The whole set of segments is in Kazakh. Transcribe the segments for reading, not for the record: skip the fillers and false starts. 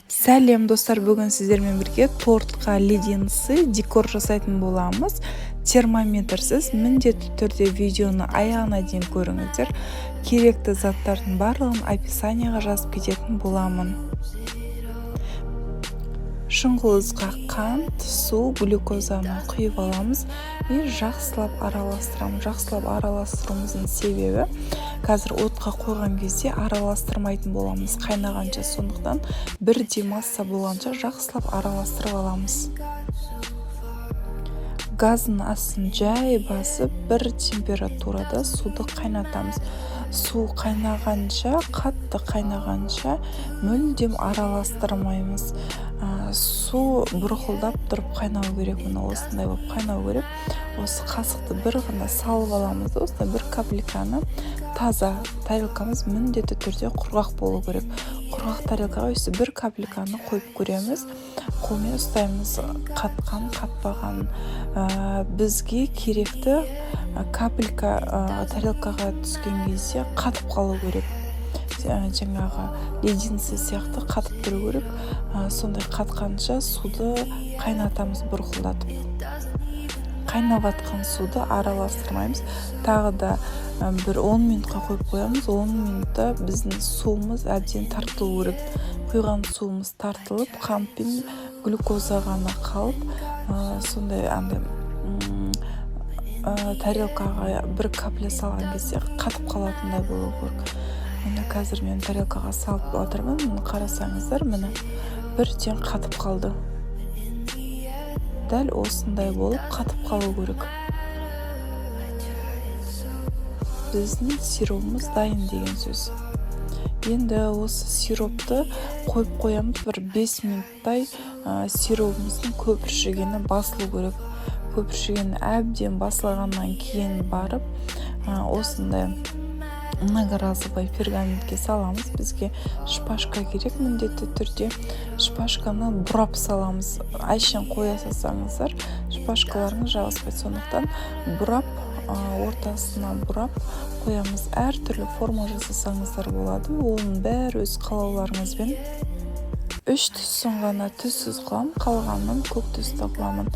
Сәлем достар, бүгін сіздермен бірге тортқа леденцы декор жасайтын боламыз. Термометрсіз міндетті түрде видеоны аяғына дейін көріңіздер. Керекті заттардың барлығын описанияға жазып кететін боламын. Шұңғылызға қант, су, глюкозаны құйып аламыз и жақсылап араластырамыз. Жақсылап араластыруымыздың себебі қазір отқа қойған кезде араластырмайтын боламыз қайнағанша, сондықтан бірдей масса болғанша жақсылап араластырып аламыз. Газын астын жай басып, бір температурада суды қайнатамыз. Су қайнағанша, қатты қайнағанша мүлдем араластырмаймыз. Су бұрқылдап тұрып қайнау керек, мына осындай болып қайнау керек. Осы қасықты бір ғана салып аламыз. Осындай бір капельканы таза тарелкамыз міндетті түрде құрғақ болу керек. Құрғақ тарелкаға осы бір капельканы қойып көреміз. Қолмен ұстаймыз, қатқан, қатпаған. Бізге керекті капелька тарелкаға түскен кезде қатып қалу керек. Жаңағы леденцы сияқты қатып тұру керек. Сондай қатқанша суды қайнатамыз бұрқылдатып. Қайнап атқан суды араластырмаймыз. Тағы да бір 10 минутқа қойып қоямыз. 10 минутта біздің суымыз әбден тартылу керек. Құйған суымыз тартылып, қант пен глюкоза ғана қалып, сондай тарелкаға бір капля салған кезде қатып қалатындай болу керек. Міне қазір мен тарелкаға салып отырмын. Міне қарасаңыздар, міне бірден қатып қалды. Дәл осындай болып қатып қалу керек. Біздің сиропымыз дайын деген сөз. Енді осы сиропты қойып қоямыз, бір 5 минуттай сиропымыздың көпіршігені басылу керек. Көпіршігені әбден басылғаннан кейін барып, осындай многоразовый пергаментке саламыз. Бізге шпажка керек міндетті түрде. Шпажканы бұрап саламыз. Айшен қоя салсаңыздар, шпажкаларыңыз жабыспайды. Сондықтан бұрап, ортасына бұрап қоямыз. Әртүрлі форма жасасаңыздар болады. Оның бәрі өз қалауларыңызбен. 3 түссін ғана түссіз қыламын, қалғанын көк түсті қыламын.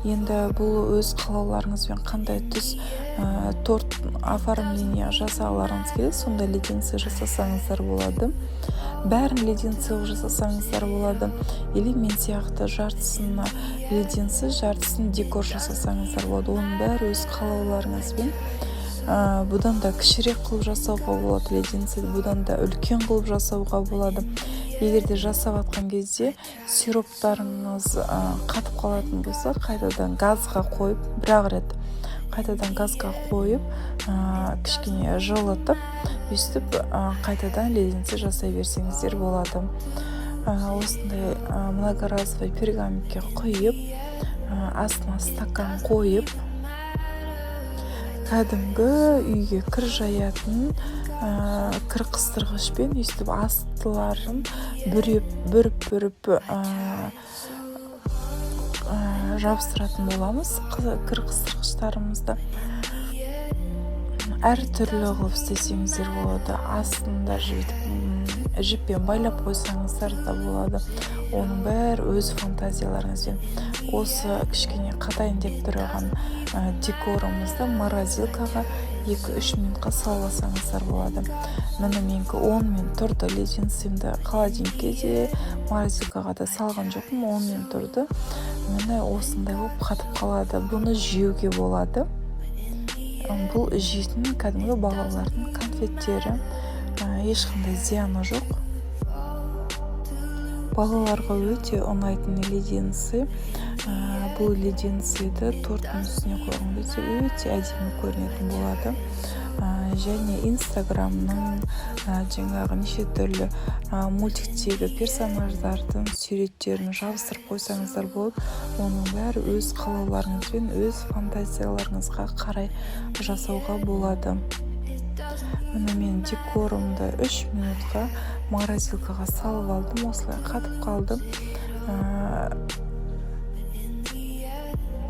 Енді бұл өз қалауларыңызбен қандай түс торт оформление жасағыларыңыз келеді, сонда леденцы жасасаңыздар болады. Бәрін леденцы жасасаңыздар болады. Или мен сияқты жартысына леденцы, жартысын декор жасасаңыздар болады. Оның бәрі өз қалауларыңызбен. Бұдан да кішірек қылып жасауға болады леденцы, бұдан да үлкен қылып жасауға болады. Егерде жасап атқан кезде сироптарыңыз қатып қалатын болса, қайтадан газға қойып, бір-ақ рет қайтадан газға қойып, кішкене жылытып, өстіп қайтадан леденцы жасай берсеңіздер болады. Осындай многоразовый пергаментке құйып, астына стакан қойып, кәдімгі үйге кір жаятын кір қыстырғышпен өстіп астыларын бүріп жабыстыратын боламыз. Кір қыстырғыштарымызды әртүрлі қылып істесеңіздер болады. Астында жіппен байлап қойсаңыздар да болады. Оның бәрі өз фантазияларыңызбен. Осы кішкене қатайын деп тұрған декорымызды морозилкаға 2-3 минутқа саласаңыздар болады. Міне менікі 10 минут тұрды. Леденцемді холодильникке де, морозилкаға да салған жоқпын. 10 минут тұрды. Міне осындай болып қатып қалады. Бұны жеуге болады. Бұл жейтін кәдімгі балалардың конфеттері. Ешқандай зияны жоқ. Балаларға өте ұнайтын леденцы. Бұл леденцейді торттың үстіне қойған кезде өте әдемі көрінетін болады. Және инстаграмның жаңағы неше түрлі мультиктегі персонаждардың суреттерін жабыстырып қойсаңыздар болады. Оның бәрі өз қалауларыңызбен, өз фантазияларыңызға қарай жасауға болады. Міне мен декорымды 3 минутқа морозилкаға салып алдым, осылай қатып қалдым.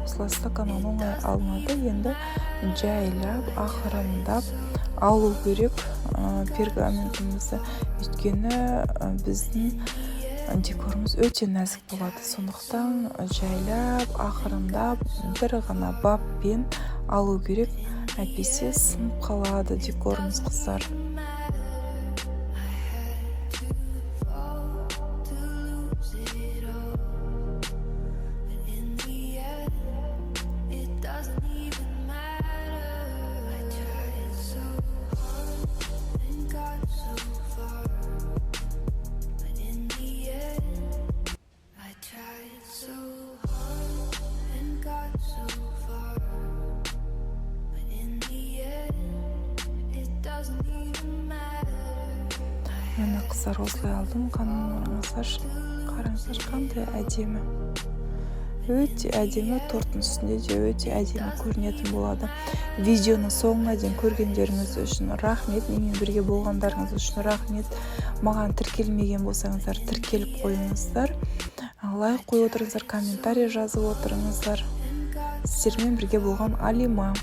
Осылай стаканнан оңай алынады. Енді жайлап, ақырындап алу керек пергаментімізді. Өйткені біздің декорымыз өте нәзік болады. Сондықтан жайлап, ақырындап, бір ғана баппен алу керек, әйтпесе сынып қалады декорымыз, қыздар. Міне қыздар, осылай алдым. Қараңыздар, қандай әдемі. Өте әдемі, торттың үстінде де өте әдемі көрінетін болады. Видеоны соңына дейін көргендеріңіз үшін рахмет, менімен бірге болғандарыңыз үшін рахмет. Маған тіркелмеген болсаңыздар, тіркеліп қойыңыздар. Лайк қойып отырыңыздар, комментарий жазып отырыңыздар. Сіздермен бірге болған Алима.